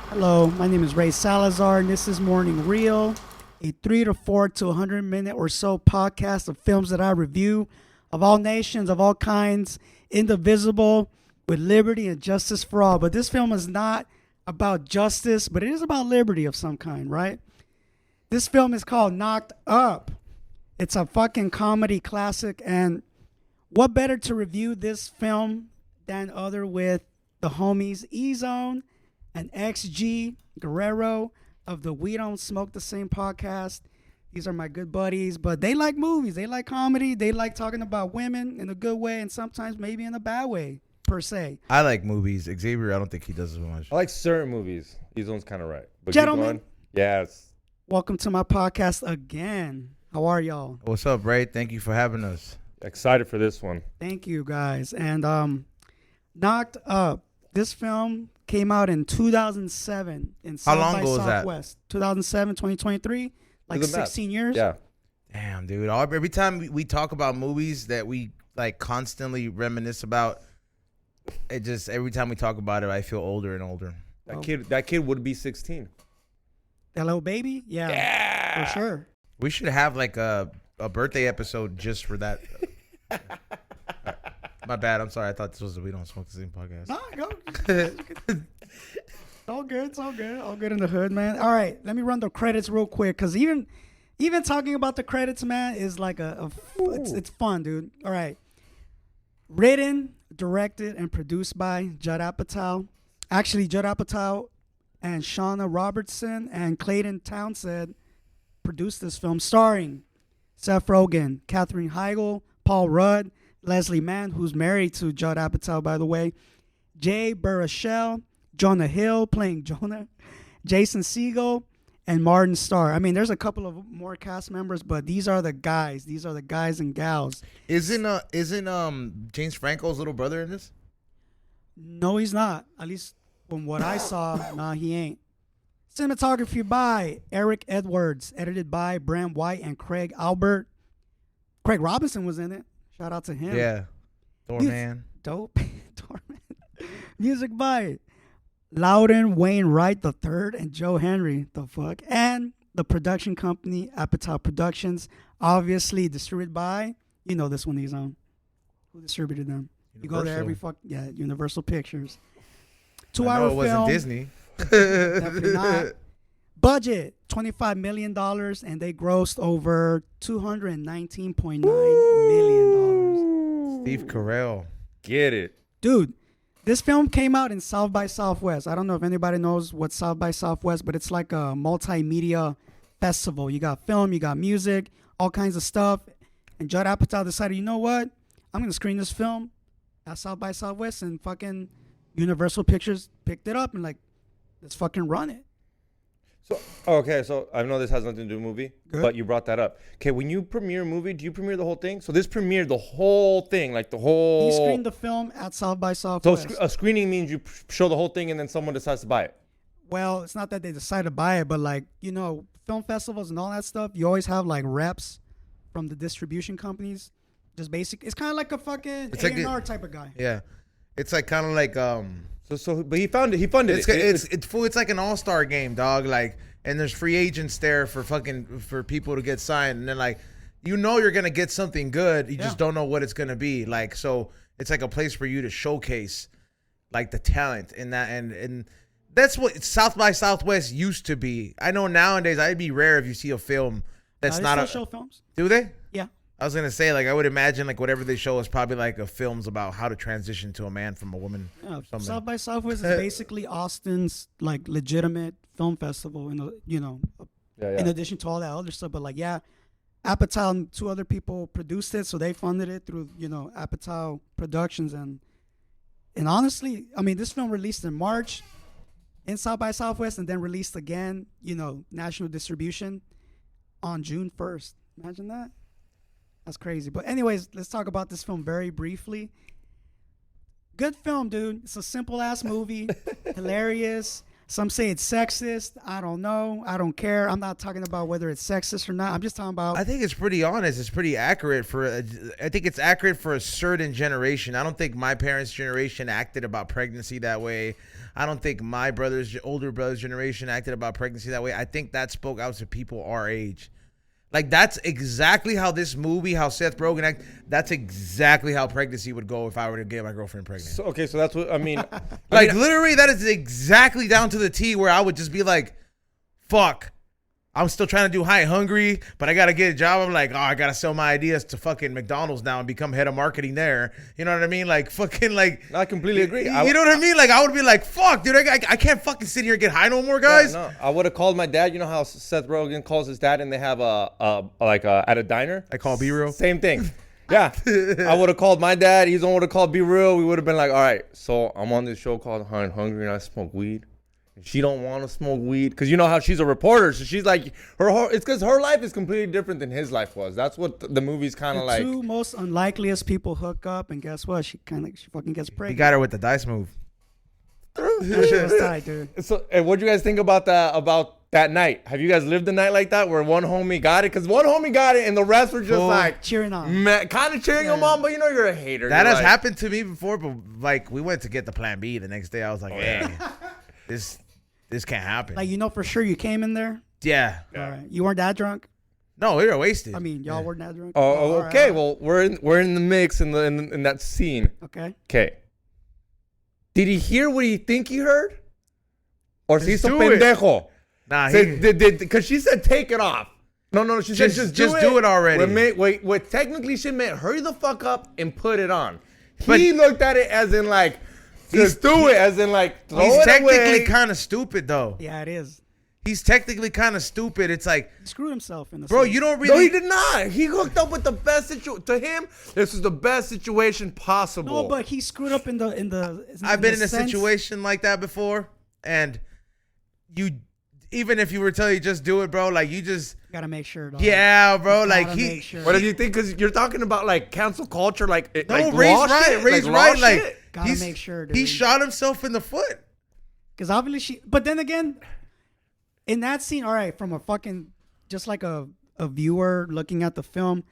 Hello, my name is Ray Salazar, and this is Morning Reel, a 3 to 4 to 100 minute or so podcast of films that I review of all nations, of all kinds, indivisible, with liberty and justice for all. But this film is not about justice, but it is about liberty of some kind, right? This film is called Knocked Up. It's a fucking comedy classic, and what better to review this film than other with the homies E-Zone and XG Guerrero of the We Don't Smoke the Same podcast. These are my good buddies, but they like movies, they like comedy, they like talking about women in a good way and sometimes maybe in a bad way, per se. I like movies. Xavier, I don't think he does as much. I like certain movies. He's one's kind of right. But Gentlemen, yes. welcome to my podcast again. How are y'all? What's up, Ray? Thank you for having us. Excited for this one. Thank you, guys. And Knocked Up. This film came out in 2007 in South long by ago was that? Southwest. 2007, 2023, like Do the math. 16 years. Yeah. Damn, dude. Every time we talk about movies that we like constantly reminisce about, it just every time we talk about it, I feel older and older. That kid would be 16. That little baby? Yeah. For sure. We should have like a birthday episode just for that. My bad. I'm sorry. I thought this was a We Don't Smoke the Same podcast. No, go. It's all good. It's all good. All good in the hood, man. All right, let me run the credits real quick, because even talking about the credits, man, is like it's fun, dude. All right. Written, directed, and produced by Judd Apatow. Actually, Judd Apatow and Shauna Robertson and Clayton Townsend produced this film, starring Seth Rogen, Katherine Heigl, Paul Rudd, Leslie Mann, who's married to Judd Apatow, by the way, Jay Baruchel, Jonah Hill playing Jonah, Jason Segel, and Martin Starr. I mean, there's a couple of more cast members, but these are the guys. These are the guys and gals. Isn't James Franco's little brother in this? No, he's not. At least from what I saw, nah, he ain't. Cinematography by Eric Edwards, edited by Bram White and Craig Albert. Craig Robinson was in it. Shout out to him. Yeah. Doorman. Dope. Doorman. Music by Loudon Wainwright III and Joe Henry. The fuck? And the production company, Apatow Productions, obviously distributed by, you know this one he's on. Who distributed them? You go there every Universal Pictures. 2-hour it wasn't film. Disney. Definitely not. Budget $25 million, and they grossed over $219.9 million. Steve Carell. Get it. Dude, this film came out in South by Southwest. I don't know if anybody knows what South by Southwest, but it's like a multimedia festival. You got film, you got music, all kinds of stuff. And Judd Apatow decided, you know what? I'm going to screen this film at South by Southwest, and fucking Universal Pictures picked it up and like, let's fucking run it. So I know this has nothing to do with the movie, but you brought that up. Okay, when you premiere a movie, do you premiere the whole thing? So this premiered the whole thing, like the whole... He screened the film at South by So Southwest. a screening means you show the whole thing and then someone decides to buy it. Well, it's not that they decide to buy it, but like, you know, film festivals and all that stuff, you always have like reps from the distribution companies. Just basic. It's kind of like a fucking It's A&R type of guy. Yeah. It's like kind of like But he funded it. It's like an all-star game, dog. Like, and there's free agents there for people to get signed, and then like, you know, you're gonna get something good. You just don't know what it's gonna be. Like, so it's like a place for you to showcase like the talent in that, and that's what South by Southwest used to be. I know nowadays it'd be rare if you see a film that's They not a still show films. Do they? Yeah. I was gonna say, like, I would imagine like whatever they show is probably like a films about how to transition to a man from a woman. Yeah, something. South by Southwest is basically Austin's like legitimate film festival, in addition to all that other stuff. But like, yeah, Apatow and two other people produced it, so they funded it through Apatow Productions, and honestly, I mean, this film released in March in South by Southwest, and then released again, national distribution on June 1st. Imagine that. That's crazy. But anyways, let's talk about this film very briefly. Good film, dude. It's a simple ass movie, hilarious. Some say it's sexist. I don't know. I don't care. I'm not talking about whether it's sexist or not. I'm just talking about. I think it's pretty honest. It's pretty accurate I think it's accurate for a certain generation. I don't think my parents' generation acted about pregnancy that way. I don't think my older brother's generation acted about pregnancy that way. I think that spoke out to people our age. Like, that's exactly how this movie, how Seth Rogen acted, that's exactly how pregnancy would go if I were to get my girlfriend pregnant. So, okay, so that's what I mean. Literally, that is exactly down to the T where I would just be like, fuck. I'm still trying to do High Hungry, but I got to get a job. I'm like, oh, I got to sell my ideas to fucking McDonald's now and become head of marketing there. You know what I mean? Like, fucking, like. I completely agree. You know what I mean? Like, I would be like, fuck, dude, I can't fucking sit here and get high no more, guys. Yeah, no, I would have called my dad. You know how Seth Rogen calls his dad and they have at a diner? I call B-Real. Same thing. Yeah. I would have called my dad. He's the one would have called Be Real. We would have been like, all right, so I'm on this show called High and Hungry and I smoke weed. She don't want to smoke weed because you know how she's a reporter, so she's like it's because her life is completely different than his life was. That's what the movie's kind of like. The two most unlikeliest people hook up, and guess what? She fucking gets pregnant. He got her with the dice move. That shit was tight, dude. So, and what do you guys think about that night? Have you guys lived a night like that where one homie got it? Because one homie got it and the rest were just like cheering on, kind of cheering him on, but you know you're a hater. That has happened to me before, but like we went to get the Plan B the next day. I was like, hey, this can't happen. Like, you know for sure you came in there? Yeah. All right. You weren't that drunk? No, we were wasted. I mean, y'all weren't that drunk? Oh, okay. All right. Well, we're in the mix in that scene. Okay. Okay. Did he hear what he think he heard? Or se hizo do it. pendejo? Nah, because she said take it off. No, she said just do it already. What technically she meant hurry the fuck up and put it on. But he looked at it as in like, just do it, as in like, throw he's it technically away. kind of stupid though. Yeah, it is. He's technically kind of stupid. It's like, He screwed himself in the bro, sense. you don't really. No, he did not. He hooked up with the best situation. To him, this is the best situation possible. No, but he screwed up in the. I've been in a sense. situation like that before, and even if you were telling you just do it, bro, like you just gotta make sure. Dog. Yeah, bro, like make sure. What do you think? Because you're talking about like cancel culture, like raise right, like gotta make sure. Dude. He shot himself in the foot. Because obviously but then again, in that scene, all right, from a fucking just like a viewer looking at the film.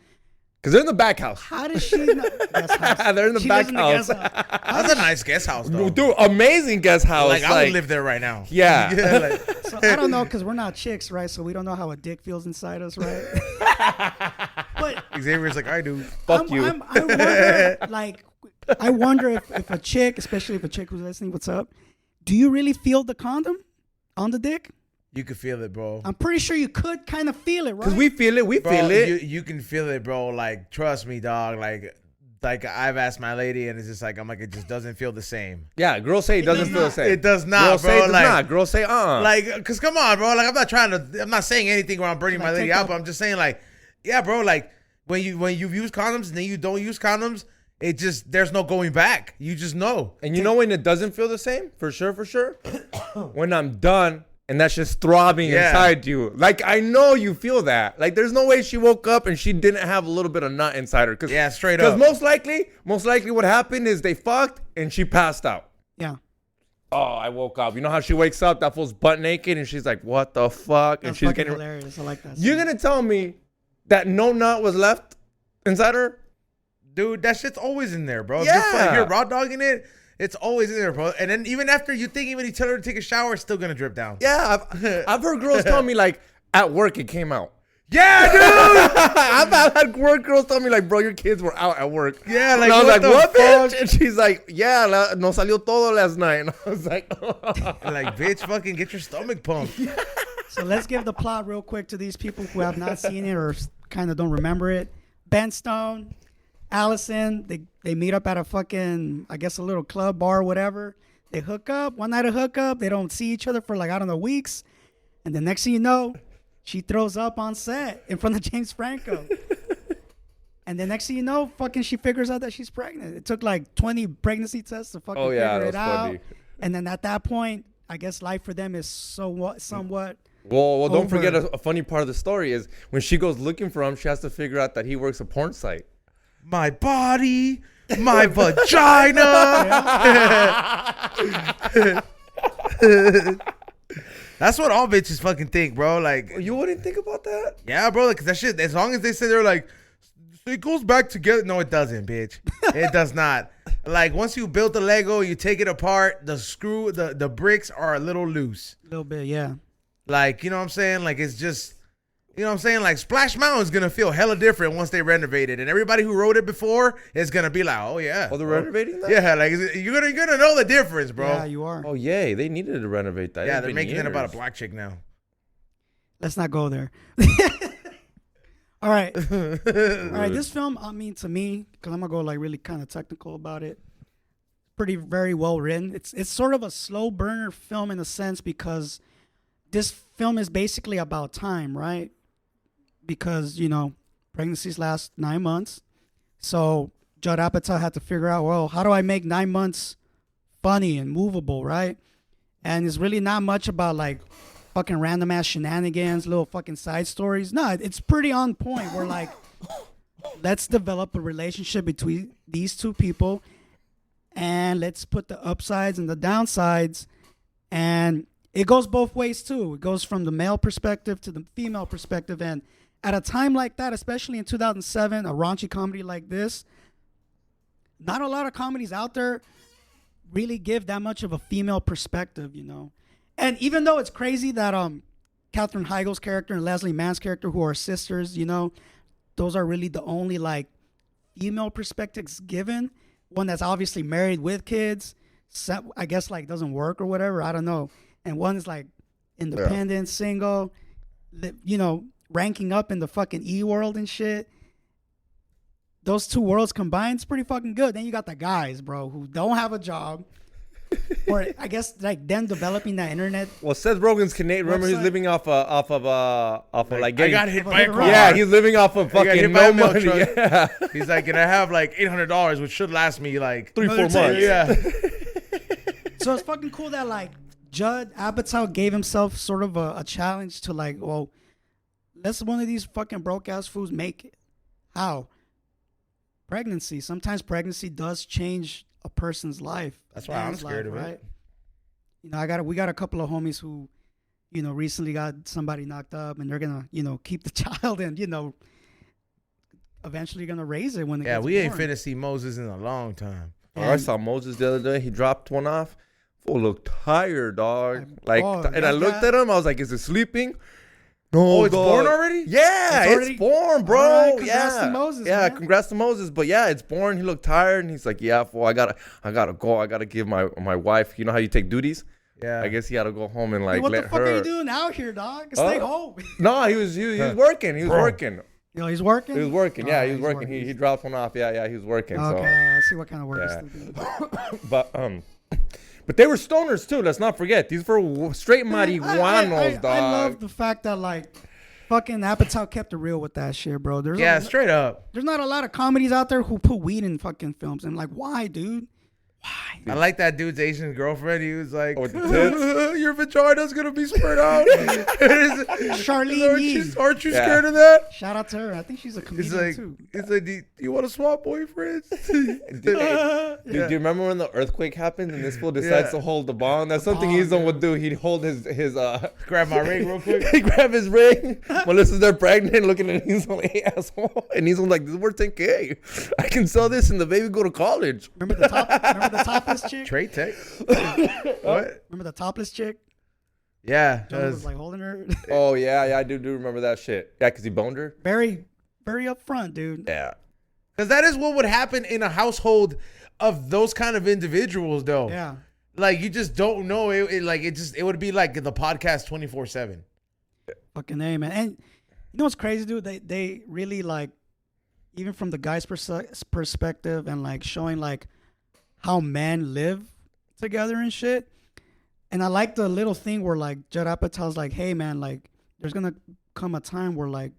Because they're in the back house. How does she know? They're in the back house. That's a nice guest house, though. Dude, amazing guest house. Like, I would live there right now. Yeah. So I don't know, because we're not chicks, right? So we don't know how a dick feels inside us, right? But Xavier's like, I do. Fuck you. I wonder if a chick, especially if a chick who's listening, what's up? Do you really feel the condom on the dick? You could feel it, bro. I'm pretty sure you could kind of feel it, right? Because we feel it. We feel it. You can feel it, bro. Like, trust me, dog. Like I've asked my lady, and it's just like, I'm like, it just doesn't feel the same. Yeah, girls say it doesn't feel the same. It does not, girls bro. Say it does like, not. Girls say, Like, cause come on, bro. Like, I'm not saying anything where I'm burning my lady out, but I'm just saying, like, yeah, bro. Like, when you use condoms and then you don't use condoms, it just, there's no going back. You just know. And you know when it doesn't feel the same? For sure. When I'm done. And that's just throbbing inside you. Like, I know you feel that. Like, there's no way she woke up and she didn't have a little bit of nut inside her. Yeah, straight up. Because most likely what happened is they fucked and she passed out. Yeah. Oh, I woke up. You know how she wakes up? That fool's butt naked and she's like, what the fuck? That's and she's fucking getting hilarious. I like that. You're going to tell me that no nut was left inside her? Dude, that shit's always in there, bro. Yeah. If you're raw dogging it, it's always in there, bro. And then even after you think, even you tell her to take a shower, it's still gonna drip down. Yeah, I've heard girls tell me, like, at work it came out. Yeah, dude. I've had work girls tell me, like, bro, your kids were out at work. Yeah, like, and I was like, what, fuck? bitch? And she's like, yeah, no salió todo last night. And I was like, like, bitch, fucking get your stomach pumped. So let's give the plot real quick to these people who have not seen it or kind of don't remember it. Ben Stone, Allison, they meet up at a fucking, I guess, a little club, bar, whatever. They hook up. One night of hookup. They don't see each other for like, I don't know, weeks. And the next thing you know, she throws up on set in front of James Franco. And the next thing you know, fucking she figures out that she's pregnant. It took like 20 pregnancy tests to fucking figure it out. Funny. And then at that point, I guess life for them is somewhat Well, don't forget a funny part of the story is when she goes looking for him, she has to figure out that he works a porn site. My body, my vagina. That's what all bitches fucking think, bro. Like, You wouldn't think about that? yeah, bro. Like, that shit. As long as they say they're like, it goes back together. No, it doesn't, bitch. It does not. Like, once you build the Lego, you take it apart. The bricks are a little loose. A little bit, yeah. Like, you know what I'm saying? Like, it's just, you know what I'm saying? Like, Splash Mountain's gonna feel hella different once they renovate it, and everybody who rode it before is gonna be like, oh yeah. Oh, they're renovating that? Yeah, like you're gonna know the difference, bro. Yeah, you are. Oh, yay. They needed to renovate that. Yeah, It's they're been making it about a years. black chick now. Let's not go there. All right. All right. This film, I mean, to me, because I'm going to go like really kind of technical about it, very well written. It's sort of a slow burner film in a sense because this film is basically about time, right? Because, you know, pregnancies last 9 months. So Judd Apatow had to figure out, well, how do I make 9 months funny and movable, right? And it's really not much about like fucking random ass shenanigans, little fucking side stories. No, it's pretty on point. We're like, let's develop a relationship between these two people and let's put the upsides and the downsides. And it goes both ways too. It goes from the male perspective to the female perspective. And at a time like that, especially in 2007, a raunchy comedy like this, not a lot of comedies out there really give that much of a female perspective, you know. And even though it's crazy that Katherine Heigl's character and Leslie Mann's character, who are sisters, you know, those are really the only like female perspectives given. One that's obviously married with kids, I guess like doesn't work or whatever. I don't know. And one is like independent, single, you know, ranking up in the fucking E world and shit. Those two worlds combined is pretty fucking good. Then you got the guys, bro, who don't have a job. Or I guess like them developing that internet. Well, Seth Rogen's Canadian. Remember, he's Website. living off of like I getting. got hit by a car. Yeah, he's living off of got fucking hit by no a milk money. truck. Yeah, He's like, and I have like $800, which should last me like 3-4 months. Yeah. So it's fucking cool that like Judd Apatow gave himself sort of a challenge to like, well, let's one of these fucking broke ass fools make it. How? Pregnancy. Sometimes pregnancy does change a person's life. That's why I'm man's scared of it. right? You know, we got a couple of homies who, you know, recently got somebody knocked up, and they're gonna, you know, keep the child and, you know, eventually gonna raise it when it gets We ain't born. finna see Moses in a long time. Oh, I saw Moses the other day. He dropped one off. Fool looked tired, dog. Like, and I looked at him. I was like, "Is it sleeping?" No, Oh, it's dog. born already? Yeah, It's already- it's born, bro. All right, congrats yeah, to Moses, yeah, man. congrats to Moses. But yeah, it's born. He looked tired, and he's like, "Yeah, fool, I gotta go. I gotta give my wife. You know how you take duties? Yeah. I guess he had to go home and like Hey, what let the fuck her. are you doing out here, dog? Stay home. No, he was working. He was Bro. working. Yo, he's working? He was working. Yeah, Oh, he was working. He dropped one off. Yeah, he was working. Okay, let's see what kind of work Yeah. he's still doing. But they were stoners too. Let's not forget. These were straight marihuanos, dog. I love the fact that like fucking Apatow kept it real with that shit, bro. There's Straight up. there's not a lot of comedies out there who put weed in fucking films. And like, why, dude? I like that dude's Asian girlfriend. He was like, with the tits? your vagina's gonna be spread out. Charlene Yee. Aren't you Yeah. scared of that? Shout out to her. I think she's a He's comedian like, too. do you want to swap boyfriends? Dude, do you remember when the earthquake happened and this fool decides to hold the bomb? That's something Izon would do. He'd hold his Grab my ring real quick. he'd grab his ring. Melissa's there pregnant, looking at Izon like, hey, asshole. And Izon's like, this is worth 10K. I can sell this and the baby go to college. Remember the topless chick? Trade tech. What? Remember the topless chick? Yeah. John was like holding her. Oh, yeah, I do remember that shit. Yeah, because he boned her. very, very upfront, dude. Yeah. Because that is what would happen in a household of those kind of individuals, though. Yeah. Like, you just don't know. It would be like the podcast 24/7. Fucking A, man. And you know what's crazy, dude? They really like, even from the guy's perspective and like showing like how men live together and shit. And I like the little thing where like Judd Apatow's like, hey man, like there's gonna come a time where like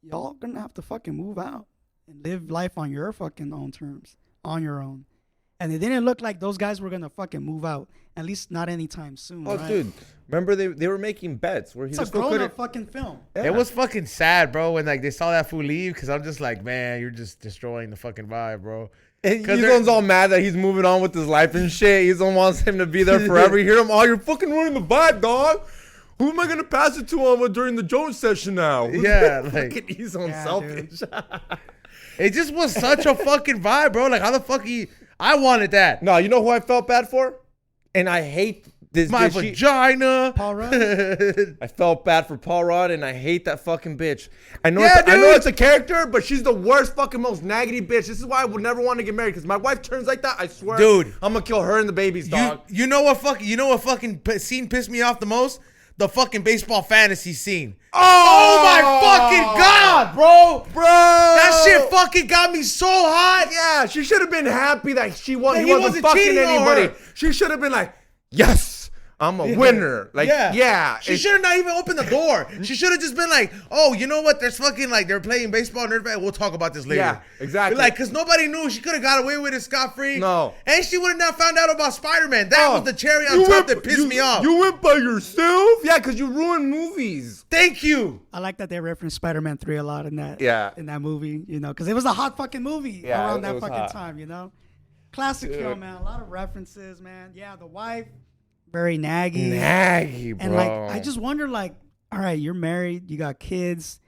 y'all gonna have to fucking move out and live life on your fucking own terms, on your own. And it didn't look like those guys were gonna fucking move out, at least not anytime soon. Oh, right? dude. Remember they were making bets where he It's a just couldn't. grown-up fucking film. Yeah. It was fucking sad, bro, when like they saw that fool leave. Because I'm just like, man, you're just destroying the fucking vibe, bro. And 'Cause Izon's all mad that he's moving on with his life and shit. Izon wants him to be there forever. You hear him, oh, you're fucking ruining the vibe, dog. Who am I gonna pass it to during the Jones session now? Yeah, like he's on selfish. it just was such a fucking vibe, bro. Like how the fuck I wanted that. No, you know who I felt bad for, and I hate this. My vagina. Paul Rudd. I felt bad for Paul Rudd, and I hate that fucking bitch. I know, Yeah, I know dude. it's a character, but she's the worst fucking most naggity bitch. This is why I would never want to get married, because my wife turns like that. I swear, Dude. I'm gonna kill her and the babies, dog. You know what fucking scene pissed me off the most? The fucking baseball fantasy scene. Oh my fucking god, bro! That shit fucking got me so hot. Yeah, she should have been happy that he He wasn't wasn't fucking cheating on anybody. her. She should have been like, yes, I'm a winner. Like, yeah. She should have not even opened the door. She should have just been like, oh, you know what? There's fucking like they're playing baseball and we'll talk about this later. Yeah, exactly. Like, cause nobody knew she could have got away with it scot-free. No. And she would have not found out about Spider-Man. That was the cherry on top that pissed me off. You went by yourself? Yeah, because you ruined movies. Thank you. I like that they referenced Spider-Man 3 a lot in that. Yeah. In that movie, you know, because it was a hot fucking movie Yeah, around it that was fucking hot. time, you know. Classic film, man. A lot of references, man. Yeah, the wife, very naggy. Naggy, bro. And like, I just wonder, like, all right, you're married, you got kids.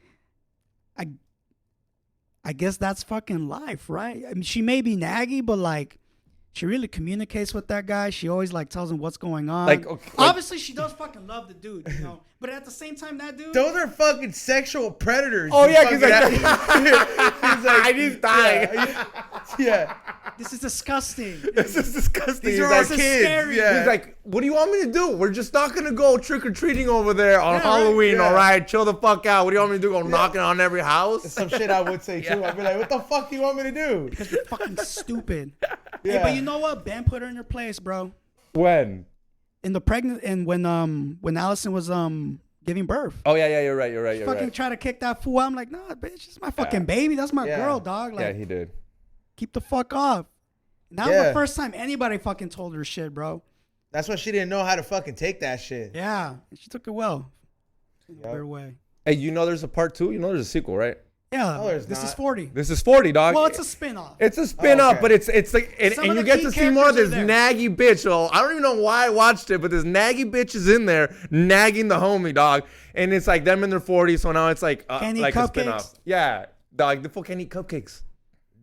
I guess that's fucking life, right? I mean, she may be naggy, but like, she really communicates with that guy. She always like tells him what's going on. Like, obviously, she does fucking love the dude, you know. But at the same time, that dude. Those are fucking sexual predators. Oh, you yeah, because fucking- he's like, I just died. Yeah. This is disgusting. This is disgusting. These He's are like, our this is kids. scary. Yeah. He's like, what do you want me to do? We're just not going to go trick-or-treating over there on Yeah, right. Halloween, Yeah. all right? Chill the fuck out. What do you want me to do? Go knocking on every house? Some shit I would say too. I'd be like, what the fuck do you want me to do? Because you're fucking stupid. Hey, Yeah. but you know what? Ben put her in her place, bro. When? In the pregnant and when Allison was giving birth. Oh, yeah, you're right, you're right, you're Fucking right. try to kick that fool out. I'm like, nah, bitch, it's my fucking baby. That's my Yeah. girl, dog. Like, Yeah, he did. keep the fuck off. And that was Yeah. the first time anybody fucking told her shit, bro. That's why she didn't know how to fucking take that shit. Yeah, she took it well. In a Yep. weird way. Hey, you know there's a part 2? You know there's a sequel, right? Yeah, No, there's this is not. 40. This is 40, dog. Well, it's a spin-off. It's a spin-off, okay. but it's like, and Some you of the get key to see more of this characters are naggy bitch. So I don't even know why I watched it, but this naggy bitch is in there nagging the homie, dog. And it's like them in their 40s, so now it's like Can't eat like a cupcakes? spin-off. Yeah, dog. The fool can't eat cupcakes.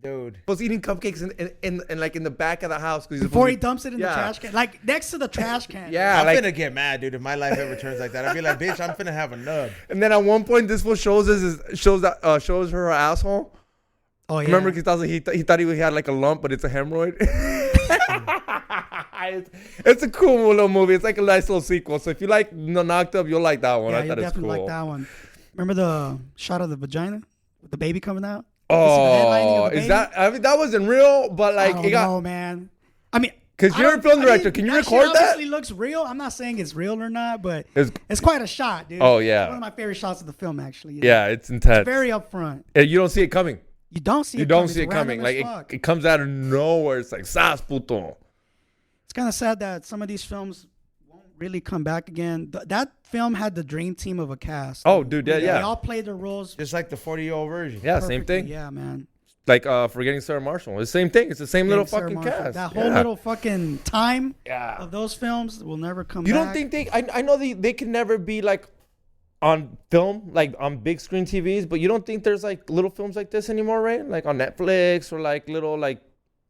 Dude. Was eating cupcakes in like in the back of the house Before he dumps it in the Yeah. trash can. Like, next to the trash can. Yeah, I'm like, finna get mad, dude, if my life ever turns like that. I'd be like, bitch, I'm finna have a nub. and then at one point this fool shows her asshole. Oh, yeah. Remember, because he thought he had like a lump, but it's a hemorrhoid. It's a cool little movie. It's like a nice little sequel. So if you like Knocked Up, you'll like that one. Yeah, I you thought it's definitely cool. like that one. Remember the shot of the vagina? With the baby coming out? Oh, is that? I mean, that wasn't real, but like I it don't got. know, man. I mean, Because you're a film director. Can you record shit that? obviously looks real. I'm not saying it's real or not, but It's- it's quite a shot, dude. Oh, yeah. It's one of my favorite shots of the film, actually. Yeah, it's intense. Very upfront. You don't see it coming. You don't see it You don't coming. see it It's coming. random Like as fuck. it comes out of nowhere. It's like sas puto. It's kind of sad that some of these films won't really come back again. That film had the dream team of a cast. Oh, dude, yeah, They yeah. all played their roles. Just like the 40-year-old version. Yeah, same perfectly. thing. Yeah, man. Like Forgetting Sarah Marshall. It's the same thing. It's the same little Sarah fucking Marshall. cast. That whole Yeah. little fucking time Yeah. of those films will never come You back. don't think I know they can never be like on film, like on big screen TVs, but you don't think there's like little films like this anymore, right? Like on Netflix or like little like,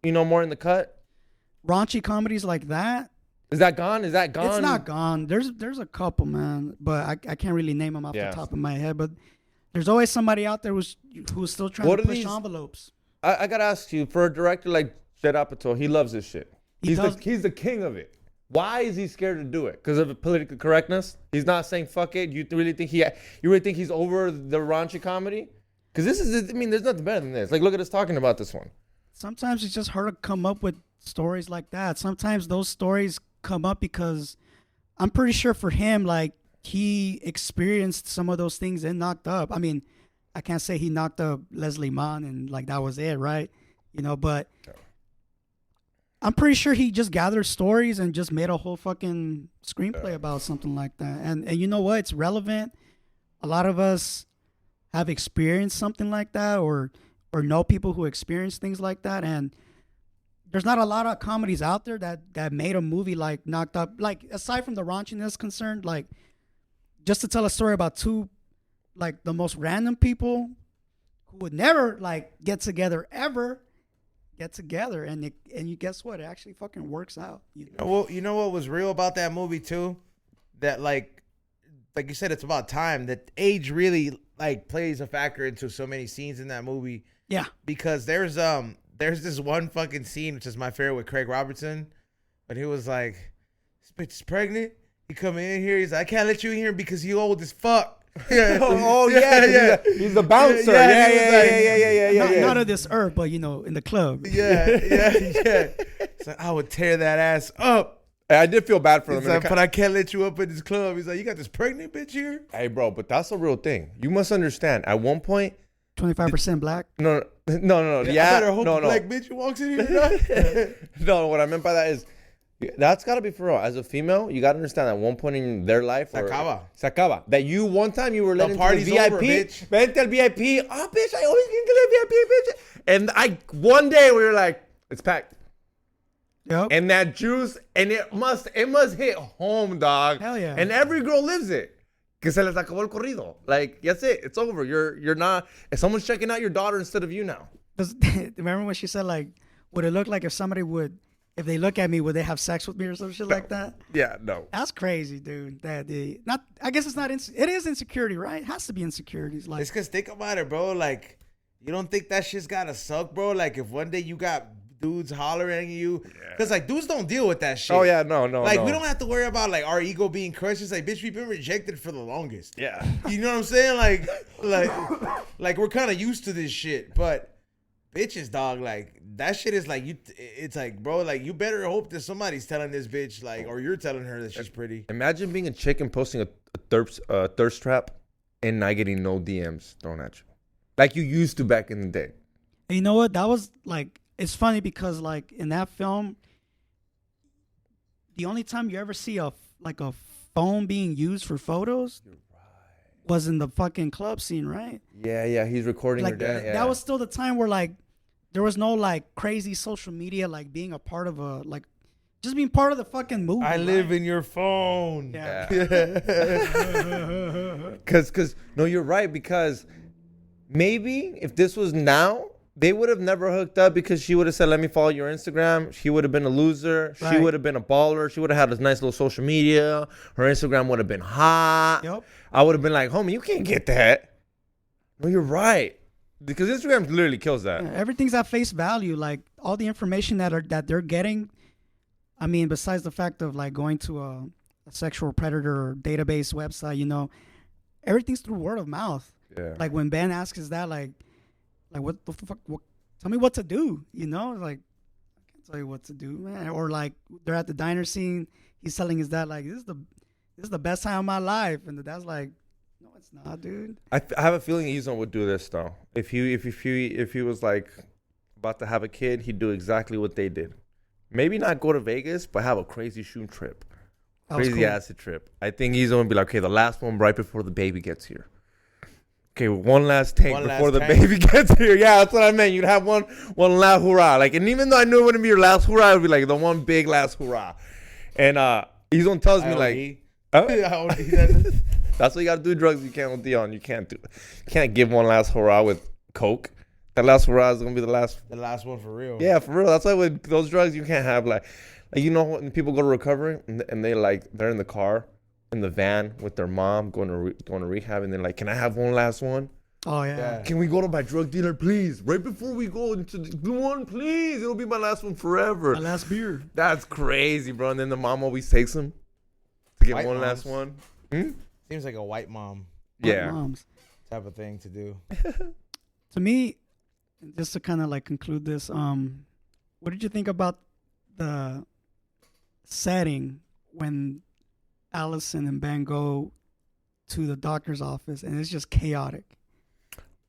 more in the cut? raunchy comedies like that? Is that gone? Is that gone? It's not gone. There's a couple, man, but I can't really name them off Yeah. the top of my head. But there's always somebody out there who's still trying What to are push these- envelopes. I gotta ask you, for a director like Judd Apatow, he loves this shit. He does. He's the king of it. Why is he scared to do it? Because of political correctness? He's not saying fuck it. You really think he's over the raunchy comedy? Because this is, there's nothing better than this. Like, look at us talking about this one. Sometimes it's just hard to come up with stories like that. Sometimes those stories come up because I'm pretty sure for him, like, he experienced some of those things and knocked up. I mean, I can't say he knocked up Leslie Mann and like that was it, right? But I'm pretty sure he just gathered stories and just made a whole fucking screenplay about something like that. And you know what? It's relevant. A lot of us have experienced something like that or know people who experience things like that. And there's not a lot of comedies out there that made a movie like Knocked Up. Like, aside from the raunchiness concerned, like, just to tell a story about two, like the most random people who would never like get together ever, get together, and you guess what? It actually fucking works out. You know what was real about that movie too? That like you said, it's about time. That age really like plays a factor into so many scenes in that movie. Yeah, because there's this one fucking scene which is my favorite with Craig Robertson, but he was like, "This bitch is pregnant. He coming in here. He's like, I can't let you in here because you old as fuck." Yeah. He's the bouncer. Yeah. Not of this earth, but in the club. Yeah. It's like, I would tear that ass up. I did feel bad for him. Like, but I can't let you up in this club. He's like, you got this pregnant bitch here? Hey, bro, but that's a real thing. You must understand. At one point, 25% black. No. I better hope the black bitch who walks in here. No, what I meant by that is, that's got to be for real. As a female, you got to understand at one point in their life. Se acaba. That you, one time, you were let into the VIP. Over, bitch. Vente al VIP. Oh, bitch, I always get to the VIP, bitch. And one day, we were like, it's packed. Yep. And that juice, and it must hit home, dog. Hell yeah. And every girl lives it. Que se les acabó el corrido. Like, that's it. It's over. You're not, if someone's checking out your daughter instead of you now. Remember when she said, like, would it look like if they look at me, would they have sex with me or some shit like that? Yeah, no. That's crazy, dude. I guess it's not. It is insecurity, right? It has to be insecurities. Like, it's because think about it, bro. Like, you don't think that shit's gotta suck, bro? Like, if one day you got dudes hollering at you, because like dudes don't deal with that shit. Oh yeah, no. Like we don't have to worry about like our ego being crushed. It's like, bitch, we've been rejected for the longest. Yeah. You know what I'm saying? Like we're kind of used to this shit, but bitches, dog, like that shit is like it's like, bro, like you better hope that somebody's telling this bitch like, or you're telling her that she's pretty. Imagine being a chick and posting a thirst trap and not getting no DMs thrown at you, like you used to back in the day. And you know what? That was like, it's funny because like in that film, the only time you ever see a phone being used for photos was in the fucking club scene, right? Yeah, he's recording her dad. That was still the time where like there was no like crazy social media, like being a part of just being part of the fucking movie. I live in your phone. Yeah. Cause no, you're right, because maybe if this was now, they would have never hooked up, because she would have said, let me follow your Instagram. She would have been a loser. Right. She would have been a baller. She would have had this nice little social media. Her Instagram would have been hot. Yep. I would have been like, homie, you can't get that. No, you're right. Because Instagram literally kills that. Yeah, everything's at face value. Like all the information that they're getting, I mean, besides the fact of like going to a sexual predator database website, everything's through word of mouth. Yeah. Like when Ben asks us that, like what the fuck? Tell me what to do. Like I can't tell you what to do, man. Or like they're at the diner scene. He's telling his dad like, this is the best time of my life, and the dad's like, no, it's not, dude. I have a feeling Izon would do this though. If he was like about to have a kid, he'd do exactly what they did. Maybe not go to Vegas, but have a crazy shoot trip, crazy acid trip. I think Izon would be like, okay, the last one right before the baby gets here. Okay, one last tank before the baby gets here. Yeah, that's what I meant. You'd have one last hurrah. Like, and even though I knew it wouldn't be your last hurrah, it would be like the one big last hurrah. And Izon tells me like, that's what you gotta do. Drugs you can't OD on. You can't give one last hurrah with coke. That last hurrah is gonna be the last one for real. Yeah, for real. That's why with those drugs you can't have like when people go to recovery and they're in the car, in the van with their mom going to rehab, and they're like, can I have one last one? Oh yeah. Can we go to my drug dealer, please? Right before we go into the one, please. It'll be my last one forever. My last beer. That's crazy, bro. And then the mom always takes him to get one last one. Seems like a white mom. Yeah. White moms type of thing to do. To me, just to kind of like conclude this, what did you think about the setting when Allison and Ben go to the doctor's office and it's just chaotic?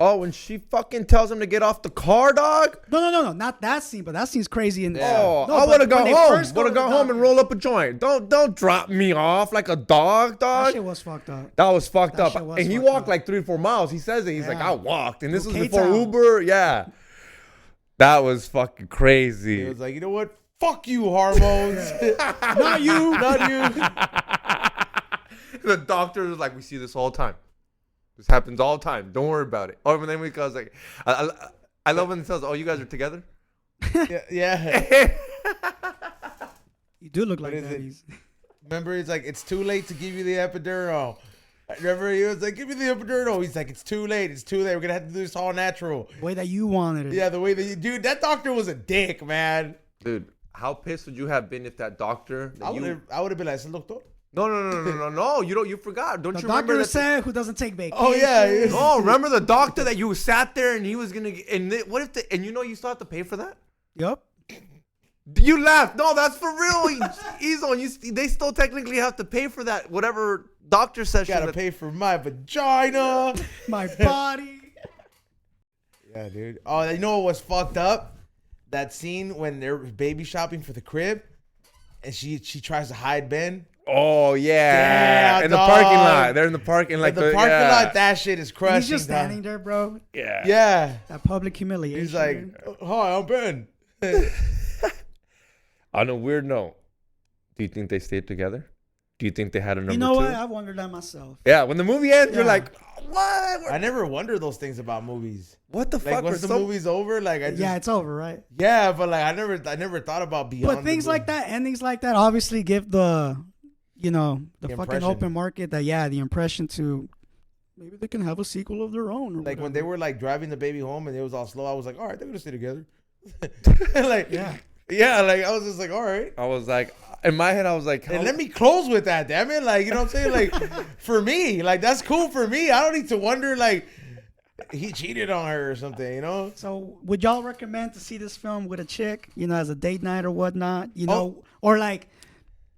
Oh, when she fucking tells him to get off the car, dog? No, not that scene, but that scene's crazy. And I would have gone home. Would have gone home and roll up a joint. Don't drop me off like a dog. That shit was fucked up. That was fucked up. And he walked like 3 or 4 miles. He says it. He's like, I walked. And this was before Uber. Yeah. That was fucking crazy. He was like, you know what? Fuck you, hormones. Not you. The doctor was like, we see this all the time. This happens all the time. Don't worry about it. Or when then we goes like, I love when it says, oh, you guys are together? Yeah. You do look like is that. it? Remember, it's like, it's too late to give you the epidural. Remember, he was like, give me the epidural. He's like, it's too late. It's too late. We're going to have to do this all natural. The way that you wanted it. Yeah, the way that you... Dude, that doctor was a dick, man. Dude, how pissed would you have been if that doctor... I would have been like, "Es el doctor." No. You forgot. Don't The you remember doctor that? said who doesn't take vacation. Oh, yeah. No, remember the doctor that you sat there and he was going to... And what if and you know you still have to pay for that? Yep. You laughed. No, that's for real. He's on. They still technically have to pay for that. Whatever doctor session. Gotta pay for my vagina. My body. Yeah, dude. Oh, you know what was fucked up? That scene when they're baby shopping for the crib, and she tries to hide Ben. Oh yeah, Yeah, in the dog. parking lot. They're in the parking Like like the parking lot, that shit is crushing. He's just dog. standing there, bro. Yeah. Yeah. That public humiliation. He's like, "Hi, I'm Ben." On a weird note, do you think they stayed together? Do you think they had a number you know two? what? I wondered that myself. Yeah, when the movie ends, you're Yeah. like, what? I never wonder those things about movies. What the Like fuck? once the movie's over, like I just, Yeah, it's over, right? yeah, but like I never thought about beyond. But things the like that, endings like that, obviously give the fucking impression. open market the impression to maybe they can have a sequel of their own. Or Like when they were like driving the baby home and it was all slow, I was like, all right, they're gonna stay together. Like yeah, like I was just like, all right. I was like, in my head, I was like, And let me close with that, damn it. Like, you know what I'm saying? Like, for me, like, that's cool for me. I don't need to wonder, like, he cheated on her or something, you know? So would y'all recommend to see this film with a chick, as a date night or whatnot, or like,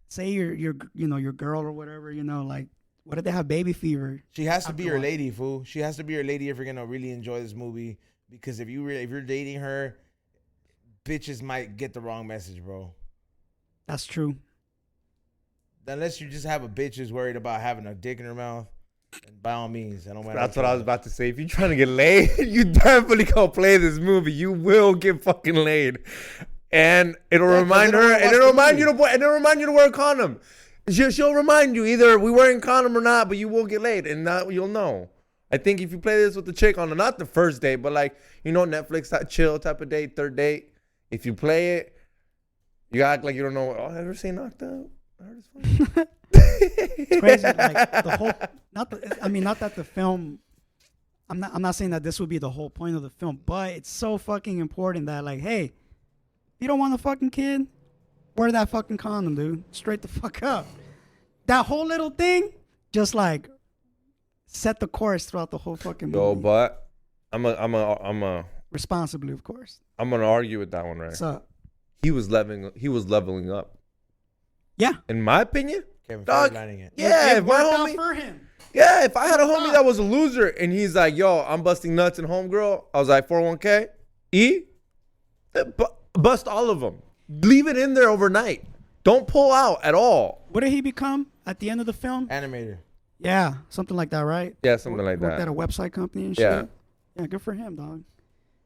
say your girl or whatever, like, what if they have baby fever? She has to be your After what? lady, fool. She has to be your lady if you're going to really enjoy this movie. Because if you're dating her, bitches might get the wrong message, bro. That's true. Unless you just have a bitch who's worried about having a dick in her mouth, and by all means, I don't mind. That's what I was about to say. If you're trying to get laid, you definitely go play this movie. You will get fucking laid, and it'll remind her, and it'll remind you to wear a condom. She'll remind you either we wearing a condom or not, but you will get laid, and now you'll know. I think if you play this with the chick on not the first date, but like Netflix that chill type of date, third date, if you play it, you act like you don't know. Oh, I ever say knocked out? I heard it's fun. It's crazy. Like the whole, not that the film. I'm not saying that this would be the whole point of the film, but it's so fucking important that like, hey, if you don't want a fucking kid, wear that fucking condom, dude. Straight the fuck up. That whole little thing, just like, set the course throughout the whole fucking movie. Yo, but I'm responsibly, of course. I'm gonna argue with that one, right? What's up? He was leveling up. Yeah. In my opinion, Kevin dog. lining it. Yeah, if my worked out homie, for him. yeah, if I had a homie that was a loser and he's like, yo, I'm busting nuts in homegirl, I was like, 401k, bust all of them. Leave it in there overnight. Don't pull out at all. What did he become at the end of the film? Animator. Yeah, something like that, right? Yeah, something like Worked that. at a website company and Yeah. shit. Yeah, good for him, dog.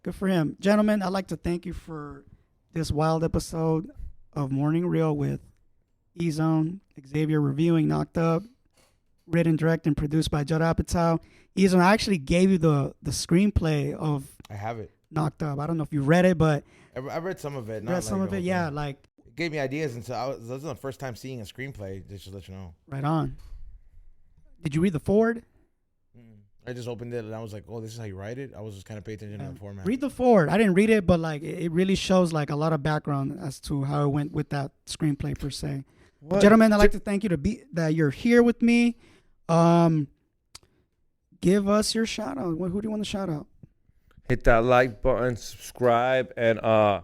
Good for him. Gentlemen, I'd like to thank you for this wild episode of Morning Reel with E-Zone, Xavier reviewing Knocked Up, written, directed, and produced by Judd Apatow. E-Zone, I actually gave you the screenplay of I have it. Knocked Up. I don't know if you read it, but I read some of it. read some of it. Yeah, like, It gave me ideas, and so this was the first time seeing a screenplay. Just to let you know. right on. Did you read the forward? I just opened it and I was like, "Oh, this is how you write it." I was just kind of paying attention to the format. Read the forward. I didn't read it, but like it really shows like a lot of background as to how it went with that screenplay per se. What? Gentlemen, I'd like to thank you that you're here with me. Give us your shout out. Who do you want to shout out? Hit that like button, subscribe, and I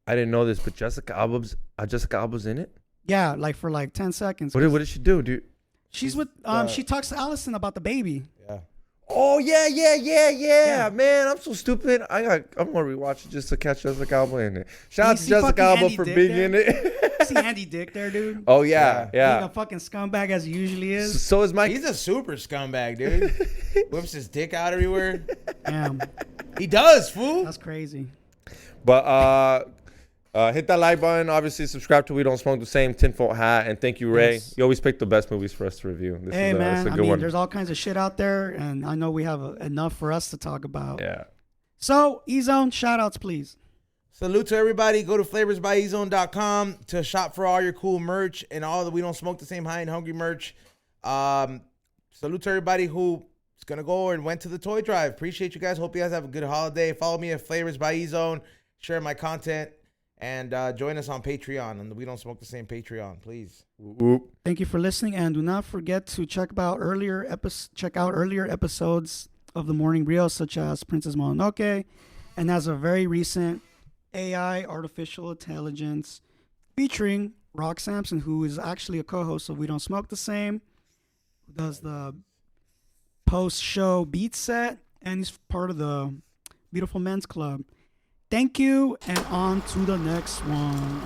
didn't know this, but Jessica Alba's in it. Yeah, like for like 10 seconds. What did she do, dude? She's with she talks to Allison about the baby. Yeah. Oh yeah, man! I'm so stupid. I'm gonna rewatch it just to catch Jessica Alba in it. Shout out to see Jessica fucking Alba Andy for Dick being there? in it. See Andy Dick there, dude. Oh yeah. Being a fucking scumbag as he usually is. So is Mike. He's a super scumbag, dude. Whips his dick out everywhere. Damn, He does, fool. that's crazy. But Hit that like button. Obviously, subscribe to We Don't Smoke the Same, tinfoil hat. And thank you, Ray. Yes. You always pick the best movies for us to review. This Hey, is man. a good one. There's all kinds of shit out there, and I know we have enough for us to talk about. Yeah. So, E-Zone, shout-outs, please. Salute to everybody. Go to flavorsbyezone.com to shop for all your cool merch and all the We Don't Smoke the Same High and Hungry merch. Salute to everybody who is going to go and went to the toy drive. Appreciate you guys. Hope you guys have a good holiday. Follow me at Flavors by E-Zone. Share my content. And join us on Patreon, on the We Don't Smoke the Same Patreon, please. Thank you for listening, and do not forget to check out earlier episodes of The Morning Rio, such as Princess Mononoke, and as a very recent AI, artificial intelligence, featuring Rock Sampson, who is actually a co-host of We Don't Smoke the Same, who does the post-show beat set, and he's part of the Beautiful Men's Club. Thank you, and on to the next one.